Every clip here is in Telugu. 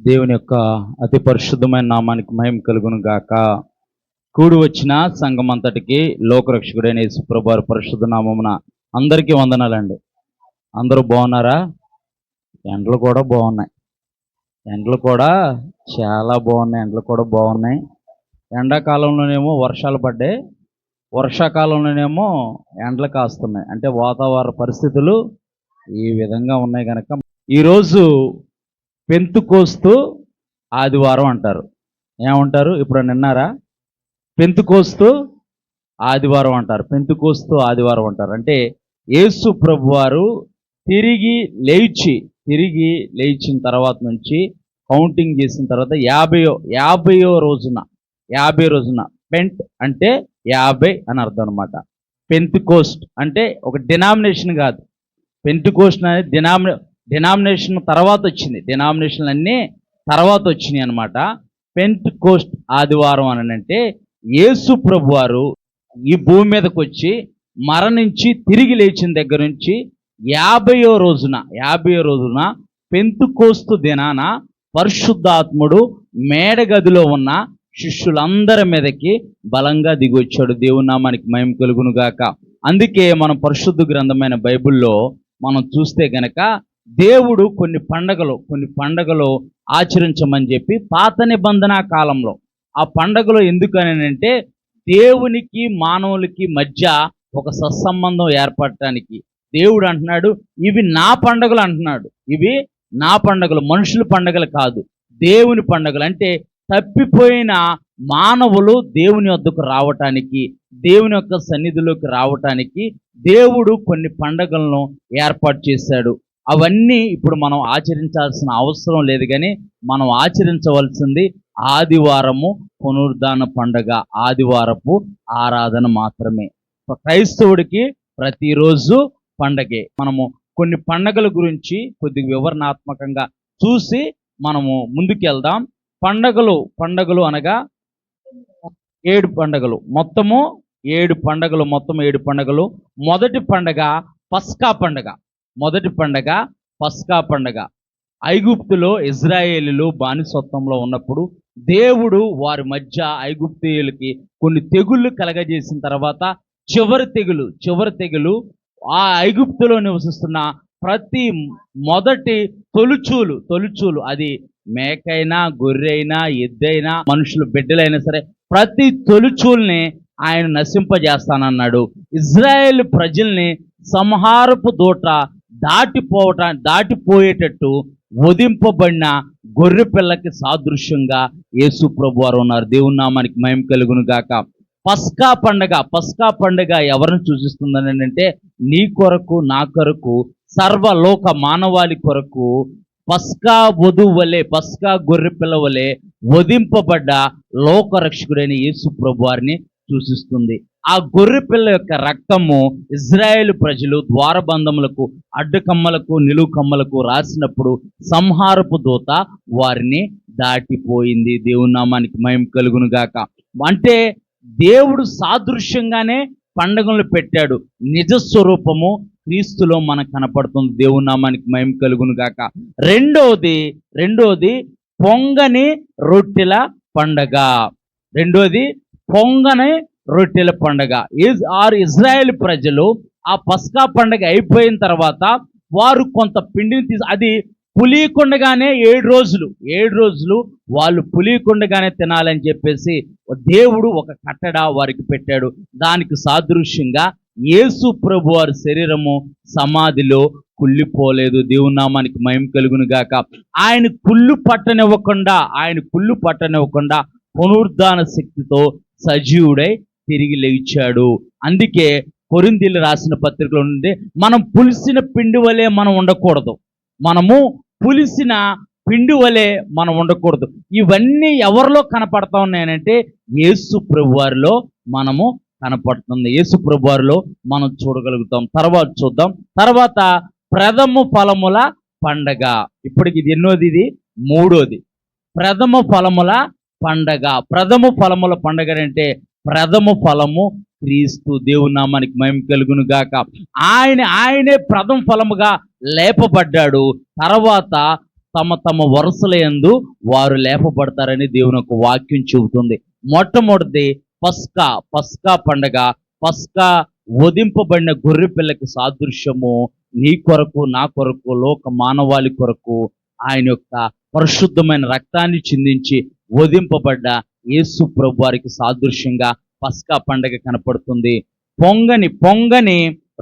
దేవుని యొక్క అతి పరిశుద్ధమైన నామానికి మహిమ కలుగును గాక. కూడి వచ్చిన సంఘం అంతటికి లోకరక్షకుడైన యేసుప్రభు వారి పరిశుద్ధ నామమున అందరికీ వందనాలండి. అందరూ బాగున్నారా? ఎండలు కూడా బాగున్నాయి. ఎండలు కూడా చాలా బాగున్నాయి. ఎండలు కూడా బాగున్నాయి. ఎండాకాలంలోనేమో వర్షాలు పడ్డాయి, వర్షాకాలంలోనేమో ఎండలు కాస్తున్నాయి. అంటే వాతావరణ పరిస్థితులు ఈ విధంగా ఉన్నాయి కనుక ఈరోజు పెంతుకోస్తు ఆదివారం అంటారు. ఏమంటారు? ఇప్పుడు నిన్నారా? పెంతుకోస్తు ఆదివారం అంటారు. పెంతుకోస్తు ఆదివారం అంటారు. అంటే యేసు ప్రభువారు తిరిగి లేచిన తర్వాత నుంచి కౌంటింగ్ చేసిన తర్వాత 50వ రోజున పెంట్ అంటే 50 అని అర్థం అనమాట. పెంతుకోస్ట్ అంటే ఒక డినామినేషన్ కాదు. పెంతుకోస్ట్ అనేది డినామినేషన్ తర్వాత వచ్చింది. డినామినేషన్లు అన్నీ తర్వాత వచ్చినాయి అనమాట. పెంటెకోస్ట్ ఆదివారం అని అంటే యేసు ప్రభువారు ఈ భూమి మీదకి వచ్చి మరణించి తిరిగి లేచిన దగ్గర నుంచి 50వ రోజున పెంతెకోస్తు దినాన పరిశుద్ధాత్ముడు మేడగదిలో ఉన్న శిష్యులందరి మీదకి బలంగా దిగొచ్చాడు. దేవుని నామానికి మహిమ కలుగును గాక. అందుకే మనం పరిశుద్ధ గ్రంథమైన బైబిల్లో మనం చూస్తే గనక దేవుడు కొన్ని పండగలు ఆచరించమని చెప్పి పాత నిబంధన కాలంలో ఆ పండగలు ఎందుకనంటే దేవునికి మానవులకి మధ్య ఒక సత్సంబంధం ఏర్పడటానికి దేవుడు అంటున్నాడు ఇవి నా పండగలు అంటున్నాడు. ఇవి నా పండగలు, మనుషుల పండగలు కాదు, దేవుని పండగలు. అంటే తప్పిపోయిన మానవులు దేవుని వద్దకు రావటానికి, దేవుని యొక్క సన్నిధిలోకి రావటానికి దేవుడు కొన్ని పండగలను ఏర్పాటు చేశాడు. అవన్నీ ఇప్పుడు మనం ఆచరించాల్సిన అవసరం లేదు, కానీ మనం ఆచరించవలసింది ఆదివారము పునరుద్ధాన పండగ, ఆదివారపు ఆరాధన మాత్రమే. క్రైస్తవుడికి ప్రతిరోజు పండగే. మనము కొన్ని పండగల గురించి కొద్దిగా వివరణాత్మకంగా చూసి మనము ముందుకెళ్దాం. పండగలు అనగా 7 పండగలు, మొత్తం 7 పండగలు. మొదటి పండగ పస్కా పండగ. ఐగుప్తులో ఇజ్రాయేలీలు బానిసత్వంలో ఉన్నప్పుడు దేవుడు వారి మధ్య ఐగుప్తీయులకి కొన్ని తెగుళ్ళు కలగజేసిన తర్వాత చివరి తెగులు ఆ ఐగుప్తులో నివసిస్తున్న ప్రతి మొదటి తొలుచూలు అది మేకైనా, గొర్రెైనా, ఎద్దైనా, మనుషులు బిడ్డలైనా సరే ప్రతి తొలుచూల్ని ఆయన నశింపజేస్తానన్నాడు. ఇజ్రాయేల్ ప్రజల్ని సంహారపు దూట దాటిపోయేటట్టు వధింపబడిన గొర్రె పిల్లకి సాదృశ్యంగా యేసు ప్రభువారు ఉన్నారు. దేవుని నామానికి మహిమ కలుగును గాక. పస్కా పండగ ఎవరిని సూచిస్తుందని అంటే నీ కొరకు, నా కొరకు, సర్వలోక మానవాళి కొరకు పస్కా వధువు వలె, పస్కా గొర్రె పిల్ల వలె వధింపబడ్డ లోకరక్షకుడైన యేసు ప్రభువారిని సూచిస్తుంది. ఆ గొర్రె పిల్ల యొక్క రక్తము ఇజ్రాయేలు ప్రజలు ద్వారబంధములకు, అడ్డుకమ్మలకు, నిలువు కమ్మలకు రాసినప్పుడు సంహారపు దూత వారిని దాటిపోయింది. దేవుని నామానికి మహిమ కలుగును గాక. అంటే దేవుడు సాదృశ్యంగానే పండుగలు పెట్టాడు. నిజ స్వరూపము క్రీస్తులో మనకు కనపడుతుంది. దేవుని నామానికి మహిమ కలుగును గాక. రెండోది పొంగని రొట్టెల పండగ. ఇజ్రాయేల్ ప్రజలు ఆ పస్కా పండగ అయిపోయిన తర్వాత వారు కొంత పిండిని అది పులియకుండగానే 7 రోజులు వాళ్ళు పులియకుండగానే తినాలని చెప్పేసి దేవుడు ఒక కట్టడ వారికి పెట్టాడు. దానికి సాదృశ్యంగా యేసు ప్రభు వారి శరీరము సమాధిలో కుళ్ళిపోలేదు. దేవుని నామానికి మహిమ కలుగును గాక. ఆయన కుళ్ళు పట్టనివ్వకుండా పునరుద్ధాన శక్తితో సజీవుడై తిరిగి లేచాడు. అందుకే కొరింథీయులకు రాసిన పత్రికలో నుండి మనం పులిసిన పిండి వలె మనం ఉండకూడదు. ఇవన్నీ ఎవరిలో కనపడతా ఉన్నాయనంటే యేసు ప్రభువారిలో మనము కనపడుతుంది. యేసు ప్రభువారిలో మనం చూడగలుగుతాం. తర్వాత ప్రథమ ఫలముల పండగ. ఇప్పటికి ఇది ఎన్నోది? ఇది 3వది. ప్రథమ ఫలముల పండగ అంటే ప్రథమ ఫలము క్రీస్తు. దేవుని నామానికి మహిమ కలుగును గాక. ఆయనే ప్రథమ ఫలముగా లేపబడ్డాడు. తర్వాత తమ తమ వరుసల యందు వారు లేపబడతారని దేవుని యొక్క వాక్యం చెబుతుంది. మొట్టమొదటిది పస్కా పండగ. పస్కా వధింపబడిన గొర్రె పిల్లకి సాదృశ్యము. నీ కొరకు, నా కొరకు, లోక మానవాళి కొరకు ఆయన యొక్క పరిశుద్ధమైన రక్తాన్ని చిందించి వధింపబడ్డ యేసు ప్రభు వారికి సాదృశ్యంగా పస్కా పండగ కనపడుతుంది. పొంగని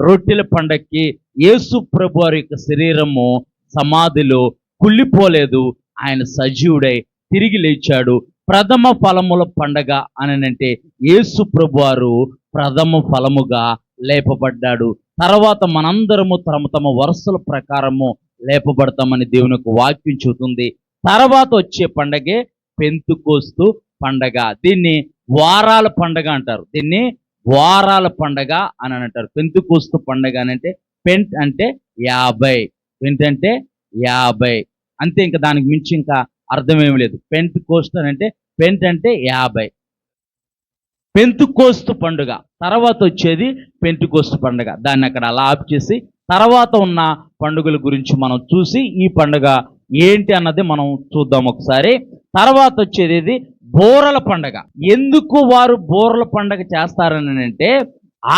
రొట్టెల పండగకి యేసు ప్రభు వారి యొక్క శరీరము సమాధిలో కుళ్ళిపోలేదు, ఆయన సజీవుడై తిరిగి లేచాడు. ప్రథమ ఫలముల పండగ అనంటే యేసు ప్రభు వారు ప్రథమ ఫలముగా లేపబడ్డాడు. తర్వాత మనందరము తమ వరుసల ప్రకారము లేపబడతామని దేవుని యొక్క వాక్యం చెబుతుంది. తర్వాత వచ్చే పండగే పెంతుకోస్తు పండగ. దీన్ని వారాల పండగ అంటారు. దీన్ని వారాల పండగ అని అంటారు. పెంతుకోస్తు పండగ అంటే పెంట్ అంటే 50, పెంట్ అంటే 50 అంతే, ఇంకా దానికి మించి ఇంకా అర్థం ఏమి లేదు. పెంతుకోస్తు అంటే పెంట్ అంటే 50. పెంతుకోస్తు పండుగ తర్వాత వచ్చేది పెంతుకోస్తు పండుగ. దాన్ని అక్కడ అలా ఆప్ చేసి తర్వాత ఉన్న పండుగల గురించి మనం చూసి ఈ పండుగ ఏంటి అన్నది మనం చూద్దాం ఒకసారి. తర్వాత వచ్చేది ఇది బోరల పండగ. ఎందుకు వారు బోరల పండగ చేస్తారని అంటే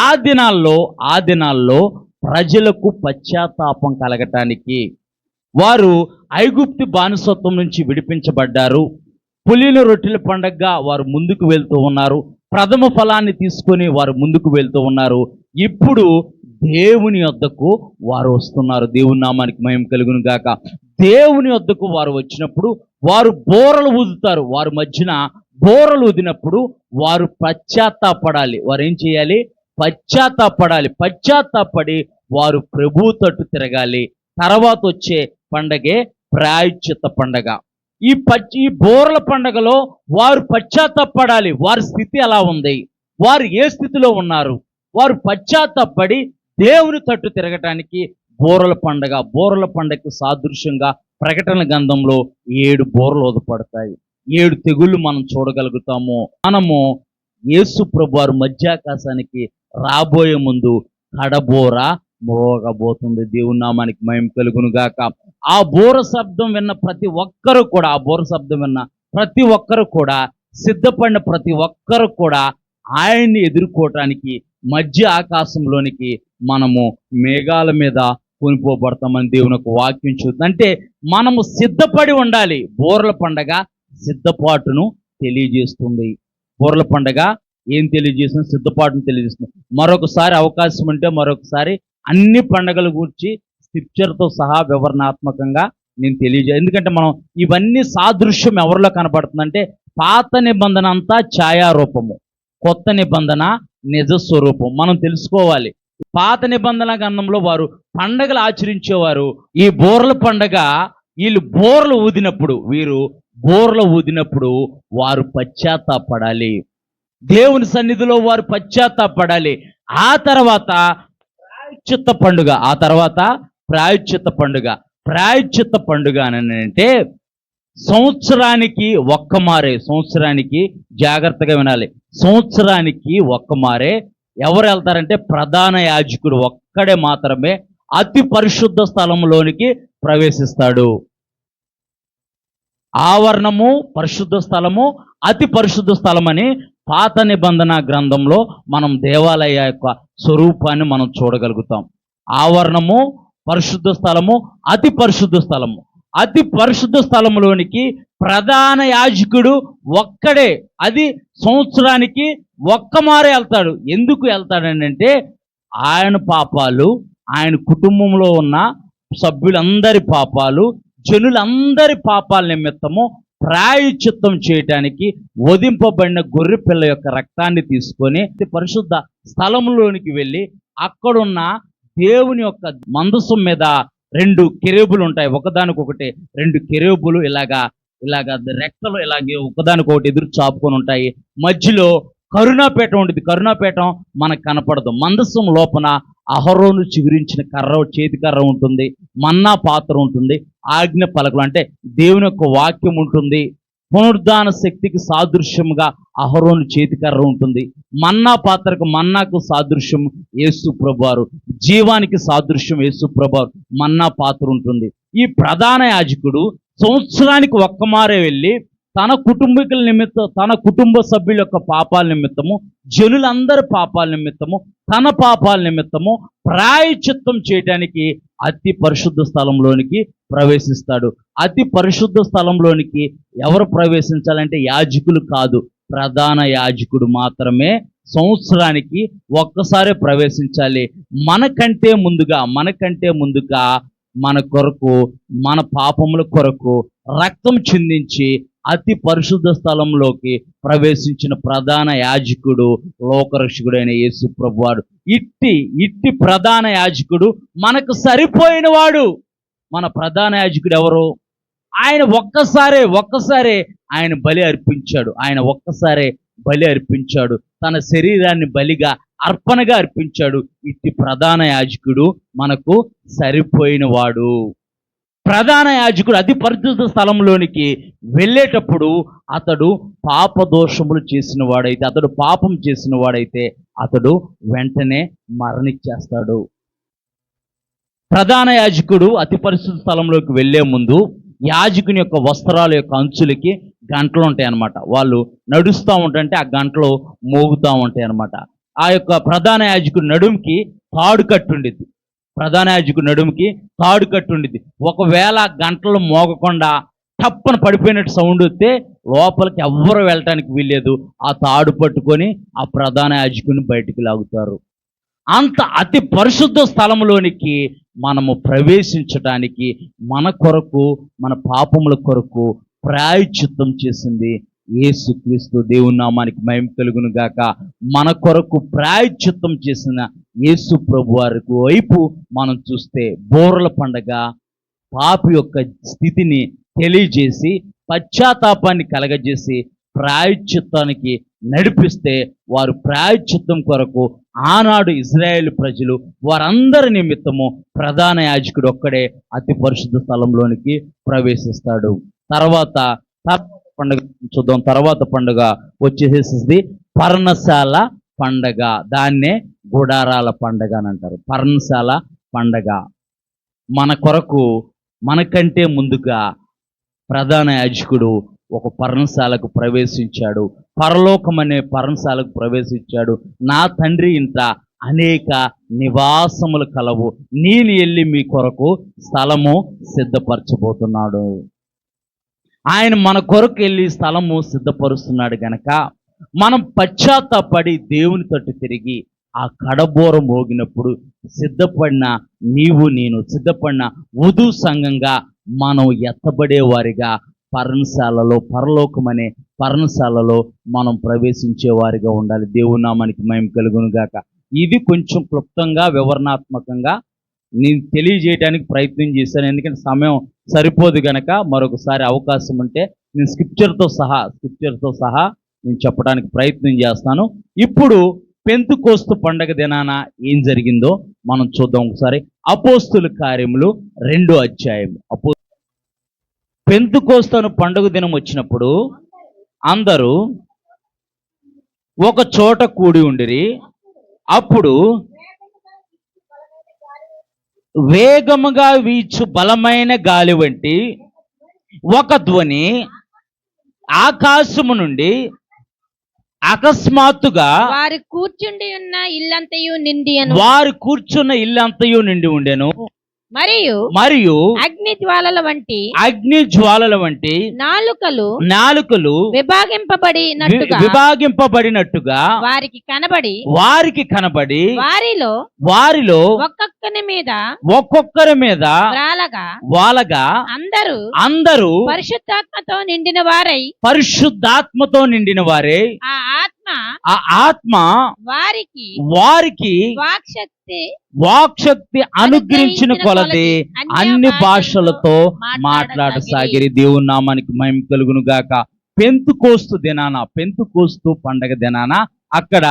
ఆ దినాల్లో ప్రజలకు పశ్చాత్తాపం కలగటానికి. వారు ఐగుప్తు బానిసత్వం నుంచి విడిపించబడ్డారు. పులిన రొట్టెల పండగగా వారు ముందుకు వెళ్తూ ఉన్నారు. ప్రథమ ఫలాన్ని తీసుకొని వారు ముందుకు వెళ్తూ ఉన్నారు. ఇప్పుడు దేవుని వద్దకు వారు వస్తున్నారు. దేవుని నామానికి మహిమ కలుగును గాక. దేవుని వద్దకు వారు వచ్చినప్పుడు వారు బోరలు ఊదుతారు. వారి మధ్యన బోరలు ఊదినప్పుడు వారు పశ్చాత్తాపడాలి. వారు ఏం చేయాలి? పశ్చాత్తాపడి వారు ప్రభు తట్టు తిరగాలి. తర్వాత వచ్చే పండగే ప్రాయశ్చిత్త పండగ. ఈ బోరల పండగలో వారు పశ్చాత్తాపడాలి. వారి స్థితి ఎలా ఉంది, వారు ఏ స్థితిలో ఉన్నారు, వారు పశ్చాత్తాపడి దేవుని తట్టు తిరగటానికి బోరల పండగ. బోరల పండగకు సాదృశ్యంగా ప్రకటన గ్రంథంలో 7 బోరలు ఊదపడతాయి. 7 తెగుళ్ళు మనం చూడగలుగుతాము. మనము యేసు ప్రభువారు మధ్యాకాశానికి రాబోయే ముందు కడబోర మోగబోతుంది. దేవుని నామానికి మహిమ కలుగును గాక. ఆ బోర శబ్దం విన్న ప్రతి ఒక్కరు కూడా, ఆ బోర శబ్దం విన్న ప్రతి ఒక్కరు కూడా, సిద్ధపడిన ప్రతి ఒక్కరు కూడా ఆయన్ని ఎదుర్కోవటానికి మధ్య ఆకాశంలోనికి మనము మేఘాల మీద కొనిపోబడతామని దేవుని యొక్క వాక్యం చూస్తుంది. అంటే మనము సిద్ధపడి ఉండాలి. బోర్ల పండగ సిద్ధపాటును తెలియజేస్తుంది. బోర్ల పండగ ఏం తెలియజేస్తుంది? సిద్ధపాటును తెలియజేస్తుంది. మరొకసారి అవకాశం ఉంటే మరొకసారి అన్ని పండగల గురించి స్క్రిప్చర్తో సహా వివరణాత్మకంగా నేను ఎందుకంటే మనం ఇవన్నీ సాదృశ్యం ఎవరిలో కనపడుతుందంటే పాత నిబంధన అంతా ఛాయారూపము, కొత్త నిబంధన నిజ స్వరూపం. మనం తెలుసుకోవాలి. పాత నిబంధన గ్రంథంలో వారు పండగలు ఆచరించేవారు. ఈ బోర్ల పండగ వీరు బోర్లు ఊదినప్పుడు వారు పశ్చాత్తాపడాలి. దేవుని సన్నిధిలో వారు పశ్చాత్తాపడాలి. ఆ తర్వాత ప్రాయశ్చిత్త పండుగ అని అంటే సంవత్సరానికి జాగ్రత్తగా వినాలి. సంవత్సరానికి ఒక్కమారే ఎవరు వెళ్తారంటే ప్రధాన యాజకుడు ఒక్కడే మాత్రమే అతి పరిశుద్ధ స్థలంలోనికి ప్రవేశిస్తాడు. ఆవరణము, పరిశుద్ధ స్థలము, అతి పరిశుద్ధ స్థలం అని పాత నిబంధన గ్రంథంలో మనం దేవాలయ యొక్క స్వరూపాన్ని మనం చూడగలుగుతాం. ఆవరణము, పరిశుద్ధ స్థలము, అతి పరిశుద్ధ స్థలము. అతి పరిశుద్ధ స్థలంలోనికి ప్రధాన యాజకుడు ఒక్కడే, అది సంవత్సరానికి ఒక్కమారే వెళ్తాడు. ఎందుకు వెళ్తాడంటే ఆయన పాపాలు, ఆయన కుటుంబంలో ఉన్న సభ్యులందరి పాపాలు, జనులందరి పాపాల నిమిత్తము ప్రాయశ్చిత్తం చేయటానికి వధింపబడిన గొర్రె పిల్ల యొక్క రక్తాన్ని తీసుకొని పరిశుద్ధ స్థలంలోనికి వెళ్ళి అక్కడున్న దేవుని యొక్క మందసం మీద 2 కెరూబులు ఉంటాయి. ఒకదానికొకటి 2 కెరూబులు ఇలాగా రెక్కలు ఇలాగే ఒకదానికొకటి ఎదురు చాపుకొని ఉంటాయి. మధ్యలో కరుణాపీఠం ఉంటుంది. కరుణాపీఠం మనకు కనపడదు. మందసం లోపల అహరోను చిగురించిన చేతి కర్ర ఉంటుంది, మన్నా పాత్ర ఉంటుంది, ఆజ్ఞ పలకలు అంటే దేవుని యొక్క వాక్యం ఉంటుంది. పునరుద్ధాన శక్తికి సాదృశ్యంగా అహరోను చేతికర్ర ఉంటుంది. మన్నాకు సాదృశ్యం యేసు ప్రభువారు, జీవానికి సాదృశ్యం యేసు ప్రభువారు, మన్నా పాత్ర ఉంటుంది. ఈ ప్రధాన యాజకుడు సంవత్సరానికి ఒక్కమారే వెళ్ళి తన కుటుంబీకుల నిమిత్తం, తన కుటుంబ సభ్యుల యొక్క పాపాల నిమిత్తము, జనులందరి పాపాల నిమిత్తము, తన పాపాల నిమిత్తము ప్రాయశ్చిత్తం చేయడానికి అతి పరిశుద్ధ స్థలంలోనికి ప్రవేశిస్తాడు. అతి పరిశుద్ధ స్థలంలోనికి ఎవరు ప్రవేశించాలంటే యాజకులు కాదు, ప్రధాన యాజకుడు మాత్రమే సంవత్సరానికి ఒక్కసారి ప్రవేశించాలి. మనకంటే ముందుగా మన కొరకు, మన పాపముల కొరకు రక్తం చిందించి అతి పరిశుద్ధ స్థలంలోకి ప్రవేశించిన ప్రధాన యాజకుడు లోకరక్షకుడైన యేసు ప్రభువారు. ఇట్టి ప్రధాన యాజకుడు మనకు సరిపోయిన వాడు. మన ప్రధాన యాజకుడు ఎవరు? ఆయన ఒక్కసారే ఆయన బలి అర్పించాడు. బలి అర్పించాడు, తన శరీరాన్ని బలిగా అర్పణగా అర్పించాడు. ఇట్టి ప్రధాన యాజకుడు మనకు సరిపోయిన వాడు. ప్రధాన యాజకుడు అతి పరిశుద్ధ స్థలంలోనికి వెళ్ళేటప్పుడు అతడు పాపదోషములు చేసిన వాడైతే, అతడు పాపం చేసిన వాడైతే అతడు వెంటనే మరణించేస్తాడు. ప్రధాన యాజకుడు అతి పరిశుద్ధ స్థలంలోకి వెళ్ళే ముందు యాజకుని యొక్క వస్త్రాల యొక్క అంచులకి గంటలు ఉంటాయి అన్నమాట. వాళ్ళు నడుస్తూ ఉంటే ఆ గంటలు మోగుతూ ఉంటాయి అన్నమాట. ఆ యొక్క ప్రధాన యాజకుడు నడుముకి తాడు కట్టుండిద్ది. ఒకవేళ గంటలు మోగకుండా టప్పన పడిపోయినట్టు సౌండ్ వస్తే లోపలికి ఎవ్వరు వెళ్ళటానికి వీల్లేదు. ఆ తాడు పట్టుకొని ఆ ప్రధాన యాజకుని బయటికి లాగుతారు. అంత అతి పరిశుద్ధ స్థలంలోనికి మనము ప్రవేశించటానికి మన కొరకు, మన పాపముల కొరకు ప్రాయశ్చిత్తం చేసింది యేసుక్రీస్తు. దేవుని నామానికి మహిమ కలుగును గాక. మన కొరకు ప్రాయశ్చిత్తం చేసిన యేసు ప్రభువారి వైపు మనం చూస్తే బోరల పండగ పాపి యొక్క స్థితిని తెలియజేసి, పశ్చాత్తాపాన్ని కలగజేసి ప్రాయశ్చిత్తానికి నడిపిస్తే, వారు ప్రాయశ్చిత్తం కొరకు ఆనాడు ఇజ్రాయేలు ప్రజలు వారందరి నిమిత్తము ప్రధాన యాజకుడు ఒక్కడే అతి పరిశుద్ధ స్థలంలోనికి ప్రవేశిస్తాడు. తర్వాత పండుగ చూద్దాం. తర్వాత పండుగ వచ్చేసేసి పర్ణశాల పండగ. దాన్నే గుడారాల పండగ అని అంటారు. పర్ణశాల పండగ మన కొరకు, మనకంటే ముందుగా ప్రధాన యాజకుడు ఒక పర్ణశాలకు ప్రవేశించాడు. పరలోకం అనే పర్ణశాలకు ప్రవేశించాడు. నా తండ్రి ఇంట అనేక నివాసములు కలవు, నేను వెళ్ళి మీ కొరకు స్థలము సిద్ధపరచబోతున్నాడు. ఆయన మన కొరకు వెళ్ళి స్థలము సిద్ధపరుస్తున్నాడు గనక మనం పశ్చాత్తాపడి దేవుని తట్టు తిరిగి ఆ కడబోర మోగినప్పుడు సిద్ధపడిన సిద్ధపడిన వధు సంఘంగా మనం ఎత్తబడే వారిగా పరలోకమనే పర్ణశాలలో మనం ప్రవేశించే వారిగా ఉండాలి. దేవుని నామానికి మహిమ కలుగును గాక. ఇది కొంచెం క్లుప్తంగా, వివరణాత్మకంగా నేను తెలియజేయడానికి ప్రయత్నం చేశాను. ఎందుకంటే సమయం సరిపోదు గనక మరొకసారి అవకాశం ఉంటే నేను స్క్రిప్చర్తో సహా నేను చెప్పడానికి ప్రయత్నం చేస్తాను. ఇప్పుడు పెంతుకోస్తు పండగ దినాన ఏం జరిగిందో మనం చూద్దాం ఒకసారి. అపోస్తుల కార్యములు 2వ అధ్యాయం. పెంతుకోస్తు పండుగ దినం వచ్చినప్పుడు అందరూ ఒక చోట కూడి ఉండిరి. అప్పుడు వేగముగా వీచు బలమైన గాలి వంటి ఒక ధ్వని ఆకాశము నుండి అకస్మాత్తుగా వారు కూర్చున్న ఇల్లంతయు నిండి ఉండెను. మరియు అగ్ని జ్వాలల వంటి నాలుకలు విభాగింపబడినట్టుగా వారికి కనబడి వారిలో ఒక్కొక్కరి మీద వాలగా అందరూ పరిశుద్ధాత్మతో నిండిన వారై ఆ ఆత్మ వారికి వాక్శక్తి అనుగ్రహించిన కొలది అన్ని భాషలతో మాట్లాడసాగిరి. దేవుని నామానికి మహిమ కలుగును గాక. పెంతుకోస్తు పండగ దినాన అక్కడ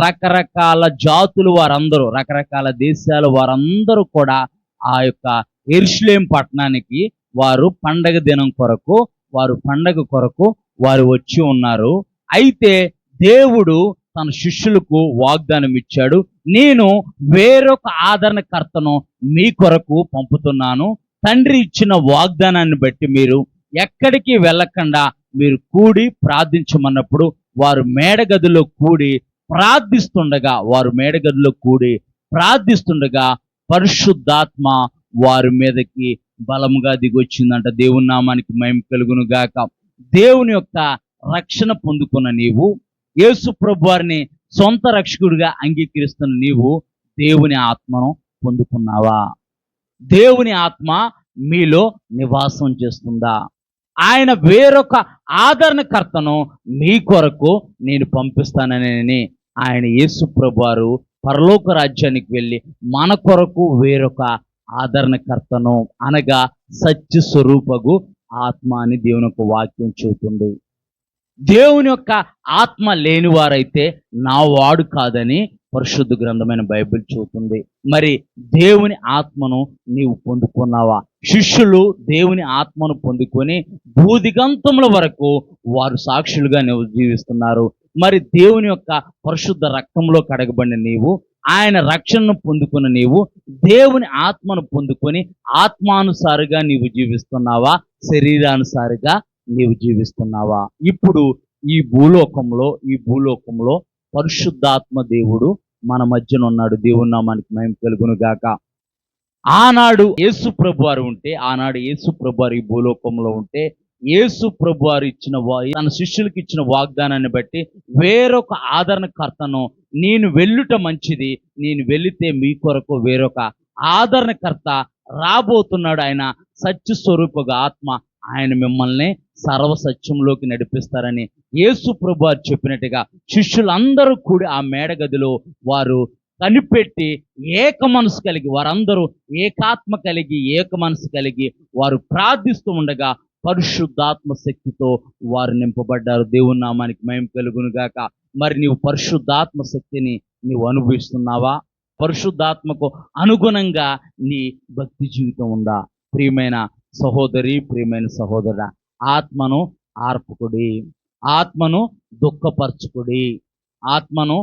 రకరకాల జాతులు వారందరూ, రకరకాల దేశాల వారందరూ కూడా ఆ యొక్క యెరూషలేము పట్టణానికి వారు పండగ దినం కొరకు, పండగ కొరకు వారు వచ్చి ఉన్నారు. అయితే దేవుడు తన శిష్యులకు వాగ్దానం ఇచ్చాడు, నేను వేరొక ఆదరణకర్తను మీ కొరకు పంపుతున్నాను, తండ్రి ఇచ్చిన వాగ్దానాన్ని బట్టి మీరు ఎక్కడికి వెళ్ళకుండా మీరు కూడి ప్రార్థించమన్నప్పుడు వారు మేడగదిలో కూడి ప్రార్థిస్తుండగా పరిశుద్ధాత్మ వారి మీదకి బలముగా దిగొచ్చిందంట. దేవుని నామానికి మహిమ కలుగును గాక. దేవుని యొక్క రక్షణ పొందుకున్న నీవు, యేసు ప్రభువారిని సొంత రక్షకుడిగా అంగీకరిస్తున్న నీవు దేవుని ఆత్మను పొందుకున్నావా? దేవుని ఆత్మ మీలో నివాసం చేస్తుందా? ఆయన వేరొక ఆదరణకర్తను మీ కొరకు నేను పంపిస్తానని ఆయన యేసు ప్రభువారు పరలోక రాజ్యానికి వెళ్ళి మన కొరకు వేరొక ఆదరణకర్తను అనగా సత్య స్వరూపగు ఆత్మ అని దేవుని యొక్క వాక్యం చెబుతుంది. దేవుని యొక్క ఆత్మ లేని వారైతే నా వాడు కాదని పరిశుద్ధ గ్రంథమైన బైబిల్ చెబుతుంది. మరి దేవుని ఆత్మను నీవు పొందుకున్నావా? శిష్యులు దేవుని ఆత్మను పొందుకొని భూదిగంతముల వరకు వారు సాక్షులుగా జీవిస్తున్నారు. మరి దేవుని యొక్క పరిశుద్ధ రక్తంలో కడగబడిన నీవు, ఆయన రక్షణను పొందుకున్న నీవు దేవుని ఆత్మను పొందుకొని ఆత్మానుసారిగా నీవు జీవిస్తున్నావా? శరీరానుసారిగా నీవు జీవిస్తున్నావా? ఇప్పుడు ఈ భూలోకంలో పరిశుద్ధాత్మ దేవుడు మన మధ్యన ఉన్నాడు. దేవుని నామానికి మహిమ కలుగును గాక. ఆనాడు యేసు ప్రభువారు ఈ భూలోకంలో ఉంటే యేసు ప్రభువారు తన శిష్యులకు ఇచ్చిన వాగ్దానాన్ని బట్టి వేరొక ఆదరణకర్తను, నేను వెళ్ళుట మంచిది, నేను వెళితే మీ కొరకు వేరొక ఆదరణకర్త రాబోతున్నాడు, ఆయన సత్య స్వరూపగా ఆత్మ, ఆయన మిమ్మల్ని సర్వసత్యంలోకి నడిపిస్తారని యేసు ప్రభువారు చెప్పినట్టుగా శిష్యులందరూ కూడి ఆ మేడగదిలో వారు కనిపెట్టి ఏక మనసు కలిగి, వారందరూ ఏకాత్మ కలిగి ఏక మనసు కలిగి వారు ప్రార్థిస్తూ ఉండగా పరిశుద్ధాత్మ శక్తితో వారు నింపబడ్డారు. దేవుని నామానికి మహిమ కలుగును గాక. మరి నీవు పరిశుద్ధాత్మ శక్తిని నీవు అనుభవిస్తున్నావా? పరిశుద్ధాత్మకు అనుగుణంగా నీ భక్తి జీవితం ఉందా? ప్రియమైన సహోదరి, ప్రియమైన సహోదరుడా, ఆత్మను ఆర్పుకుడి, ఆత్మను దుఃఖపరచుకుడి, ఆత్మను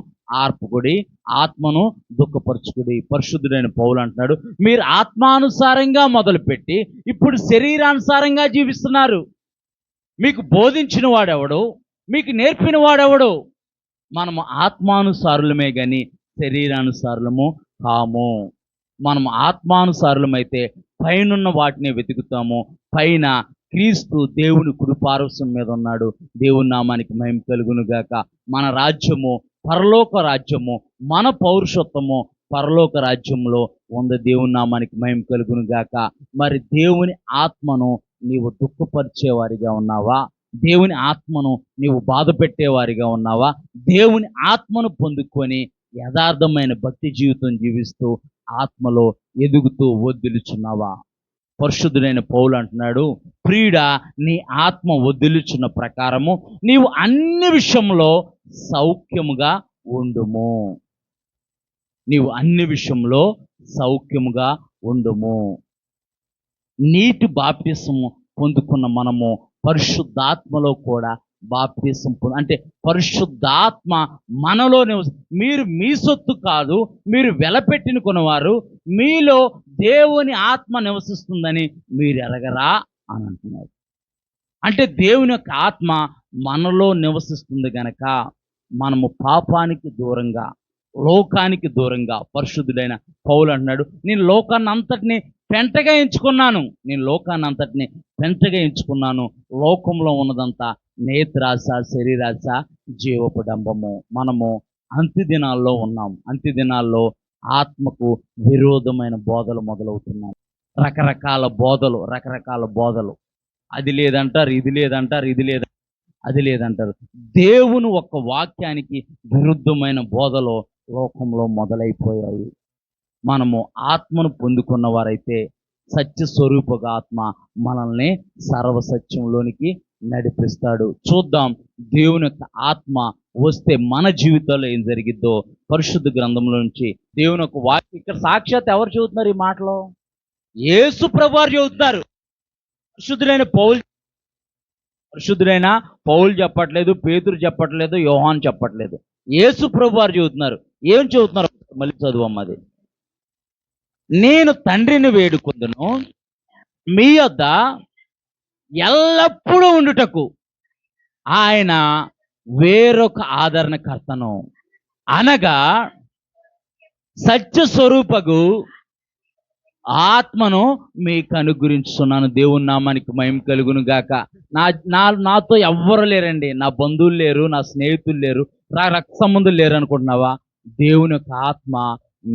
దుఃఖపరచుకుడి. పరిశుద్ధుడైన పౌలు అంటున్నాడు, మీరు ఆత్మానుసారంగా మొదలుపెట్టి ఇప్పుడు శరీరానుసారంగా జీవిస్తున్నారు. మీకు బోధించిన వాడెవడు? మీకు నేర్పిన వాడెవడు? మనము ఆత్మానుసారులమే గాని శరీరానుసారులము కాము. మనము ఆత్మానుసారులమైతే పైనున్న వాటిని వెతుకుతాము. పైన క్రీస్తు దేవుని కుడిపార్శ్వం మీద ఉన్నాడు. దేవుని నామానికి మహిమ కలుగును గాక. మన రాజ్యము పరలోక రాజ్యము, మన పౌరుషత్వము పరలోక రాజ్యంలో ఉంది. దేవుని నామానికి మహిమ కలుగును గాక. మరి దేవుని ఆత్మను నీవు దుఃఖపరిచేవారిగా ఉన్నావా? దేవుని ఆత్మను నీవు బాధ పెట్టేవారిగా ఉన్నావా? దేవుని ఆత్మను పొందుకొని యథార్థమైన భక్తి జీవితం జీవిస్తూ ఆత్మలో ఎదుగుతూ వదిలుచున్నావా? పరిశుద్ధుడైన పౌలు అంటున్నాడు, ప్రియుడా, నీ ఆత్మ వదిలుచున్న ప్రకారము నీవు అన్ని విషయంలో సౌఖ్యముగా ఉండుము. నీటి బాప్టిసము పొందుకున్న మనము పరిశుద్ధాత్మలో కూడా బాప్టిసం అంటే పరిశుద్ధాత్మ మనలో మీరు మీ సొత్తు కాదు, మీరు వెలపెట్టిన కొనవారు, మీలో దేవుని ఆత్మ నివసిస్తుందని మీరు ఎరగరా అని అంటున్నారు. అంటే దేవుని యొక్క ఆత్మ మనలో నివసిస్తుంది గనక మనము పాపానికి దూరంగా, లోకానికి దూరంగా, పరిశుద్ధుడైన పౌలు అంటున్నాడు, నేను లోకాన్ని అంతటిని పెంటగా ఎంచుకున్నాను. లోకంలో ఉన్నదంతా నేత్రాశ, శరీరాశ, జీవపడంబము. మనము అంత్యదినాల్లో ఉన్నాం. అంత్యదినాల్లో ఆత్మకు విరోధమైన బోధలు మొదలవుతున్నాయి. రకరకాల బోధలు. అది లేదంటారు, ఇది లేదంటారు, అది లేదంటారు. దేవుని ఒక్క వాక్యానికి విరుద్ధమైన బోధలు లోకంలో మొదలైపోయాయి. మనము ఆత్మను పొందుకున్న వారైతే సత్య స్వరూపక ఆత్మ మనల్ని సర్వసత్యంలోనికి నడిపిస్తాడు. చూద్దాం దేవుని యొక్క ఆత్మ వస్తే మన జీవితంలో ఏం జరిగిద్దో పరిశుద్ధ గ్రంథంలో నుంచి దేవుని యొక్క వాక్యం. ఇక్కడ సాక్షాత్ ఎవరు చెబుతున్నారు ఈ మాటలో? యేసు ప్రభువారు చెబుతున్నారు. పరిశుద్ధుడైన పౌలు చెప్పట్లేదు, పేతురు చెప్పట్లేదు, యోహాను చెప్పట్లేదు, యేసు ప్రభువారు చెబుతున్నారు. ఏం చెబుతున్నారు? మళ్ళీ చదువమ్మది. నేను తండ్రిని వేడుకొందును, మీ యొద్ద ఎల్లప్పుడూ ఉండుటకు ఆయన వేరొక ఆదరణకర్తను అనగా సత్య స్వరూపగు ఆత్మను మీకు అనుగ్రహించుతున్నాను. దేవుని నామానికి మహిమ కలుగును గాక. నాతో ఎవ్వరు లేరండి, నా బంధువులు లేరు, నా స్నేహితులు లేరు, నా రక్త సంబంధులు లేరు అనుకుంటున్నావా? దేవుని యొక్క ఆత్మ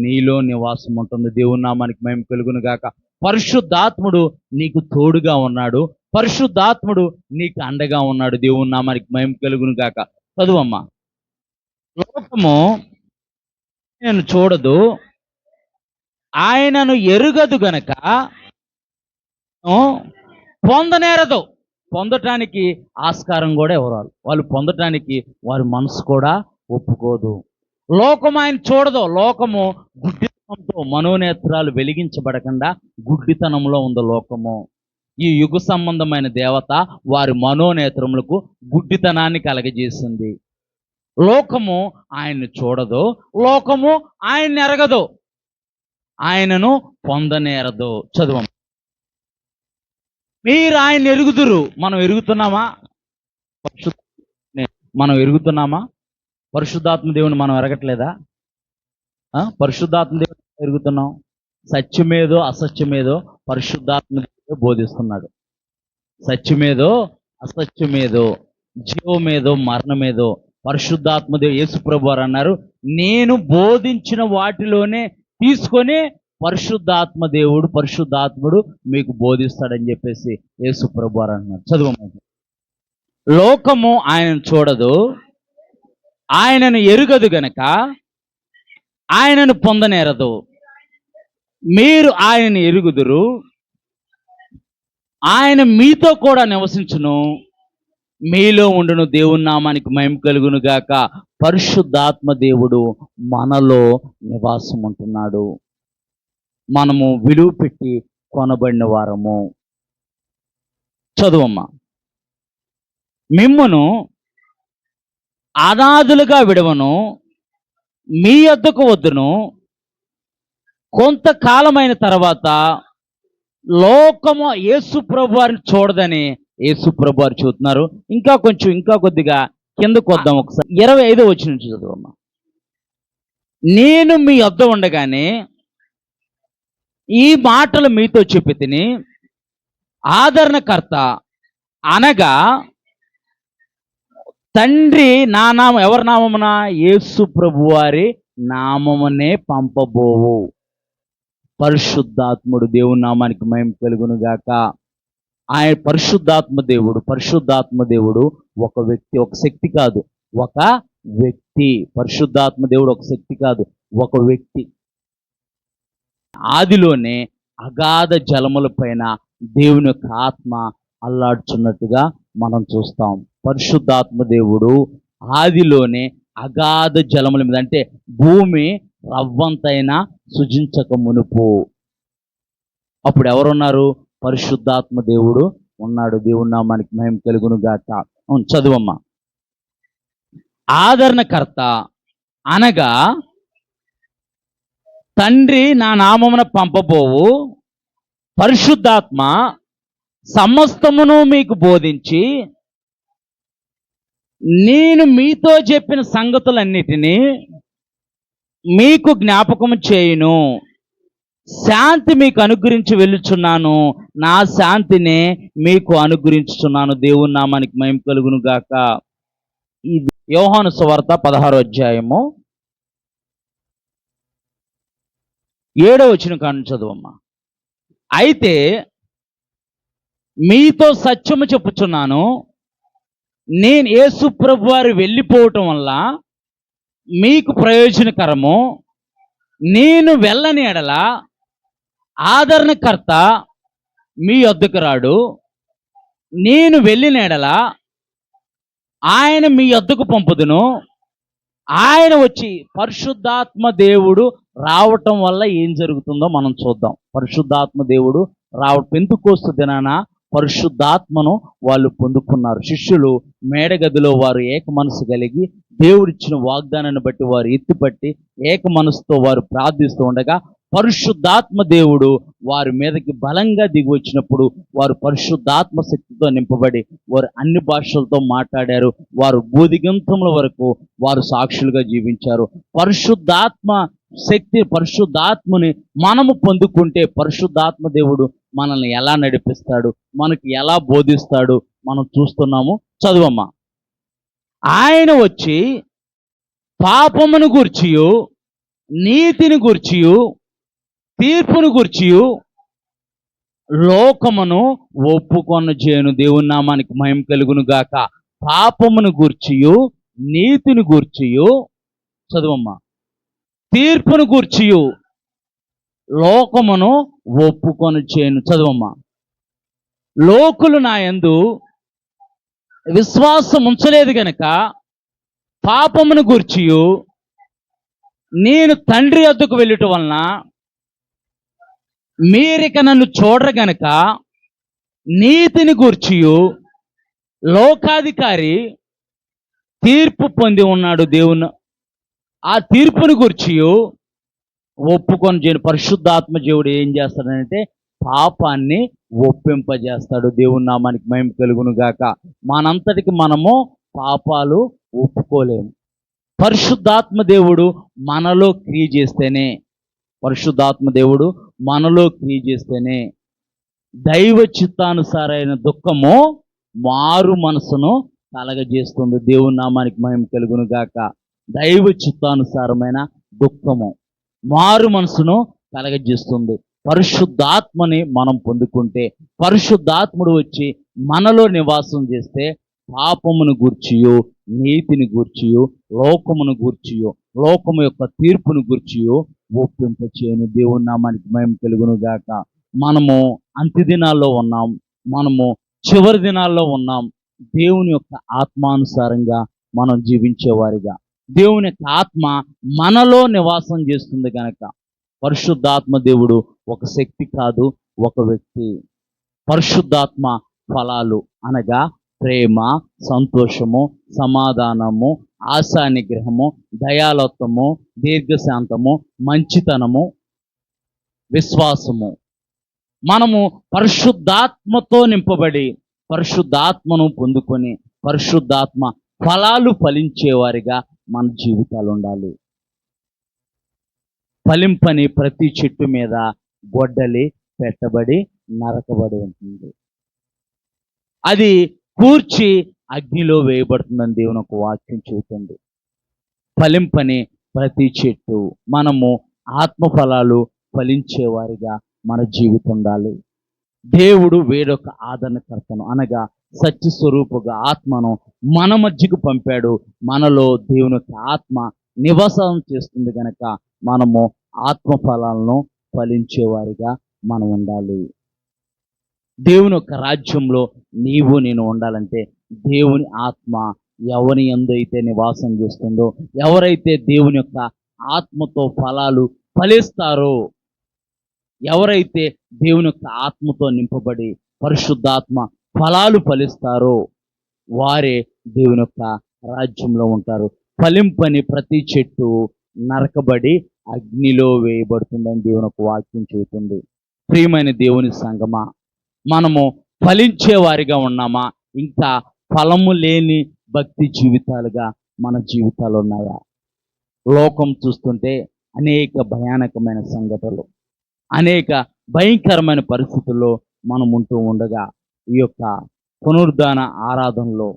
నీలో నివాసం ఉంటుంది. దేవుని నామానికి మహిమ కలుగును గాక. పరిశుద్ధాత్ముడు నీకు తోడుగా ఉన్నాడు, పరిశుద్ధాత్ముడు నీకు అండగా ఉన్నాడు. దేవుని నామానికి మహిమ కలుగును గాక. చదువమ్మా. లోకము నేను చూడదు, ఆయనను ఎరుగదు గనక పొందనేరదు. పొందటానికి ఆస్కారం కూడా ఎవరు, వాళ్ళు పొందటానికి వారి మనసు కూడా ఒప్పుకోదు. లోకం ఆయన చూడదు. లోకము గుడ్డితనంతో మనోనేత్రాలు వెలిగించబడకుండా గుడ్డితనంలో ఉంది లోకము. ఈ యుగ సంబంధమైన దేవత వారి మనోనేత్రములకు గుడ్డితనాన్ని కలగజేసింది. లోకము ఆయన్ని చూడదు, లోకము ఆయన్ని ఎరగదు, ఆయనను పొందనేరదు. చదువు. మీరు ఆయన ఎరుగుదురు. మనం ఎరుగుతున్నామా? మనం ఎరుగుతున్నామా? పరిశుద్ధాత్మ దేవుని మనం ఎరగట్లేదా? పరిశుద్ధాత్మ దేవుని ఎరుగుతున్నాం. సత్యమేదో అసత్యమేదో పరిశుద్ధాత్మ దేవుడు బోధిస్తున్నాడు. సత్యమేదో అసత్యమేదో, జీవమేదో మరణమేదో పరిశుద్ధాత్మ దేవుడు, యేసుప్రభు వారు అన్నారు, నేను బోధించిన వాటిలోనే తీసుకొని పరిశుద్ధాత్ముడు మీకు బోధిస్తాడని చెప్పేసి యేసుప్రభు వారు అన్నారు. చదువు. లోకము ఆయనను చూడదు, ఆయనను ఎరుగదు గనక ఆయనను పొందనేరదు. మీరు ఆయనను ఎరుగుదురు, ఆయన మీతో కూడా నివసించును, మీలో ఉండును. దేవుని నామానికి మహిమ కలుగును గాక. పరిశుద్ధాత్మ దేవుడు మనలో నివాసం ఉంటున్నాడు. మనము విలువ పెట్టి కొనబడిన వారము. చదువమ్మా. మిమ్మును అనాథులుగా విడవను, మీ యొద్దకు వద్దును. కొంతకాలమైన తర్వాత లోకము యేసు ప్రభు వారిని చూడదని యేసు ప్రభు వారు చూస్తున్నారు. ఇంకా కొద్దిగా కిందకు వద్దాం ఒకసారి. 25వ వచనం నుంచి చదువమ్మా. నేను మీ యొద్ద ఉండగానే ఈ మాటలు మీతో చెప్పి తిని, ఆదరణకర్త అనగా తండ్రి నా నామం, ఎవరి నామమున? యేసు ప్రభు వారి నామమునే పంపబోవు పరిశుద్ధాత్ముడు. దేవుని నామానికి మహిమ కలుగును గాక. ఆయన పరిశుద్ధాత్మ దేవుడు ఒక వ్యక్తి, ఒక శక్తి కాదు, ఒక వ్యక్తి. పరిశుద్ధాత్మ దేవుడు ఒక శక్తి కాదు, ఒక వ్యక్తి. ఆదిలోనే అగాధ జలముల పైన దేవుని యొక్క ఆత్మ అల్లాడుచున్నట్టుగా మనం చూస్తాం. పరిశుద్ధాత్మ దేవుడు ఆదిలోనే అగాధ జలముల మీద, అంటే భూమి రవ్వంతైనా సృజించక మునుపు అప్పుడు ఎవరున్నారు? పరిశుద్ధాత్మ దేవుడు ఉన్నాడు. దేవుని నామానికి మహిమ కలుగును గాక. చదువమ్మా. ఆదరణకర్త అనగా తండ్రి నా నామమున పంపబోవు పరిశుద్ధాత్మ సమస్తమును మీకు బోధించి నేను మీతో చెప్పిన సంగతులన్నిటినీ మీకు జ్ఞాపకం చేయును. శాంతి మీకు అనుగ్రహించి వెళ్ళుచున్నాను, నా శాంతినే మీకు అనుగ్రహించుచున్నాను. దేవుని నామానికి మహిమ కలుగును గాక. ఇది యోహాను సువార్త 16వ అధ్యాయము 7వ వచనం కాను చదువమ్మా. అయితే మీతో సత్యము చెప్పుచున్నాను, నేను యేసు ప్రభు వారు వెళ్ళిపోవటం వల్ల మీకు ప్రయోజనకరము. నేను వెళ్ళని ఎడల ఆదరణకర్త మీ యొద్దకు రాడు, నేను వెళ్ళిన ఎడల ఆయన మీ యొద్దకు పంపుదును. ఆయన వచ్చి, పరిశుద్ధాత్మ దేవుడు రావటం వల్ల ఏం జరుగుతుందో మనం చూద్దాం. పరిశుద్ధాత్మ దేవుడు పెంతెకోస్తు దినాన పరిశుద్ధాత్మను వాళ్ళు పొందుకున్నారు. శిష్యులు మేడగదిలో వారు ఏక మనసు కలిగి దేవుడిచ్చిన వాగ్దానాన్ని బట్టి వారు ఎత్తుపట్టి ఏక మనసుతో వారు ప్రార్థిస్తూ ఉండగా పరిశుద్ధాత్మ దేవుడు వారి మీదకి బలంగా దిగి వచ్చినప్పుడు వారు పరిశుద్ధాత్మ శక్తితో నింపబడి వారు అన్ని భాషలతో మాట్లాడారు. వారు బూదిగంతముల వరకు వారు సాక్షులుగా జీవించారు. పరిశుద్ధాత్మ శక్తి, పరిశుద్ధాత్మని మనము పొందుకుంటే పరిశుద్ధాత్మ దేవుడు మనల్ని ఎలా నడిపిస్తాడు, మనకి ఎలా బోధిస్తాడు మనం చూస్తున్నాము. చదువమ్మా. ఆయన వచ్చి పాపమును గూర్చియు నీతిని గూర్చియు తీర్పును గూర్చియు లోకమును ఒప్పుకొన చేయను. దేవుని నామానికి మహిమ కలుగును గాక. పాపమును గూర్చియు నీతిని గూర్చియు, చదువమ్మా, తీర్పును గూర్చియు లోకమును ఒప్పుకొన చేయను. చదువమ్మా. లోకులు నా యందు విశ్వాసం ఉంచలేదు గనక పాపమును గూర్చియు నేను తండ్రి వద్దకు వెళ్ళుట వలన మీరిక నన్ను చూడరు గనక నీతిని గూర్చియు లోకాధికారి తీర్పు పొంది ఉన్నాడు. దేవుని ఆ తీర్పుని గూర్చియు ఒప్పుకొని చేయను. పరిశుద్ధాత్మ దేవుడు ఏం చేస్తాడంటే పాపాన్ని ఒప్పింపజేస్తాడు. దేవుని నామానికి మహిమ కలుగును గాక. మనంతటికి మనము పాపాలు ఒప్పుకోలేము. పరిశుద్ధాత్మ దేవుడు మనలో క్రియ చేస్తేనే, పరిశుద్ధాత్మ దేవుడు మనలో క్రియ చేస్తేనే దైవ చిత్తానుసారైన దుఃఖము మారు మనసును కలగజేస్తుంది. దేవుని నామానికి మహిమ కలుగును గాక. దైవ చిత్తానుసారమైన దుఃఖము మారు మనసును కలగజేస్తుంది. పరిశుద్ధాత్మని మనం పొందుకుంటే, పరిశుద్ధాత్ముడు వచ్చి మనలో నివాసం చేస్తే పాపమును గూర్చియు నీతిని గూర్చియు లోకమును గూర్చియు లోకము యొక్క తీర్పును గూర్చియు ఒప్పింపచేయను. దేవుని నామానికి మహిమ కలుగును గాక. మనము అంత్య దినాల్లో ఉన్నాం, మనము చివరి దినాల్లో ఉన్నాం. దేవుని యొక్క ఆత్మానుసారంగా మనం జీవించేవారిగా, దేవుని యొక్క ఆత్మ మనలో నివాసం చేస్తుంది కనుక పరిశుద్ధాత్మ దేవుడు ఒక శక్తి కాదు, ఒక వ్యక్తి. పరిశుద్ధాత్మ ఫలాలు అనగా ప్రేమ, సంతోషము, సమాధానము, ఆశా నిగ్రహము, దయాలత్వము, దీర్ఘశాంతము, మంచితనము, విశ్వాసము. మనము పరిశుద్ధాత్మతో నింపబడి పరిశుద్ధాత్మను పొందుకొని పరిశుద్ధాత్మ ఫలాలు ఫలించేవారిగా మన జీవితాలు ఉండాలి. ఫలింపని ప్రతి చెట్టు మీద గొడ్డలి పెట్టబడి నరకబడి ఉంటుంది. అది కూర్చి అగ్నిలో వేయబడుతుందని దేవుని ఒక వాక్యం చెబుతుంది. ఫలింపని ప్రతి చెట్టు, మనము ఆత్మ ఫలాలు ఫలించేవారిగా మన జీవితం ఉండాలి. దేవుడు వేరొక ఆదరణకర్తను అనగా సత్య స్వరూపుగా ఆత్మను మన మధ్యకు పంపాడు. మనలో దేవుని యొక్క ఆత్మ నివాసం చేస్తుంది కనుక మనము ఆత్మ ఫలాలను ఫలించేవారిగా మనం ఉండాలి. దేవుని యొక్క రాజ్యంలో నీవు నేను ఉండాలంటే దేవుని ఆత్మ ఎవరి యందు అయితే నివాసం చేస్తుందో, ఎవరైతే దేవుని యొక్క ఆత్మతో ఫలాలు ఫలిస్తారో, ఎవరైతే దేవుని యొక్క ఆత్మతో నింపబడి పరిశుద్ధాత్మ ఫలాలు ఫలిస్తారో వారే దేవుని యొక్క రాజ్యంలో ఉంటారు. ఫలింపని ప్రతి చెట్టు నరకబడి అగ్నిలో వేయబడుతుందని దేవుని యొక్క వాక్యం చెబుతుంది. ప్రియమైన దేవుని సంగమా, మనము ఫలించే వారిగా ఉన్నామా, ఇంకా ఫలము లేని భక్తి జీవితాలుగా మన జీవితాలు ఉన్నాయా? లోకం చూస్తుంటే అనేక భయానకమైన సంగతులు, అనేక భయంకరమైన పరిస్థితుల్లో మనం ఉంటూ ఉండగా ఈ యొక్క పునరుద్ధాన ఆరాధనలో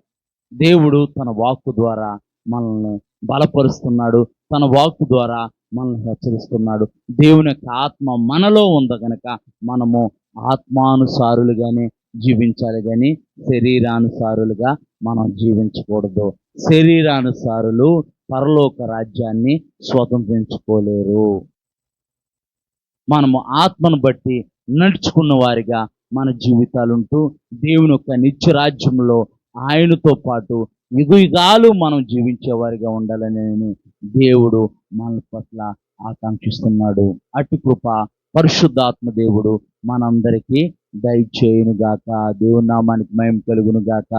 దేవుడు తన వాక్కు ద్వారా మనల్ని బలపరుస్తున్నాడు, తన వాక్కు ద్వారా మనల్ని హెచ్చరిస్తున్నాడు. దేవుని యొక్క ఆత్మ మనలో ఉంది కనుక మనము ఆత్మానుసారులుగానే జీవించాలి కానీ శరీరానుసారులుగా మనం జీవించకూడదు. శరీరానుసారులు పరలోక రాజ్యాన్ని స్వతంత్రించుకోలేరు. మనము ఆత్మను బట్టి నడుచుకున్న వారిగా మన జీవితాలుంటూ దేవుని యొక్క నిత్య రాజ్యంలో ఆయనతో పాటు యుగాలు మనం జీవించేవారిగా ఉండాలని దేవుడు మన పట్ల ఆకాంక్షిస్తున్నాడు. అటు కృప పరిశుద్ధాత్మ దేవుడు మనందరికీ దయచేయును గాక. దేవుని నామానికి మహిమ కలుగును గాక.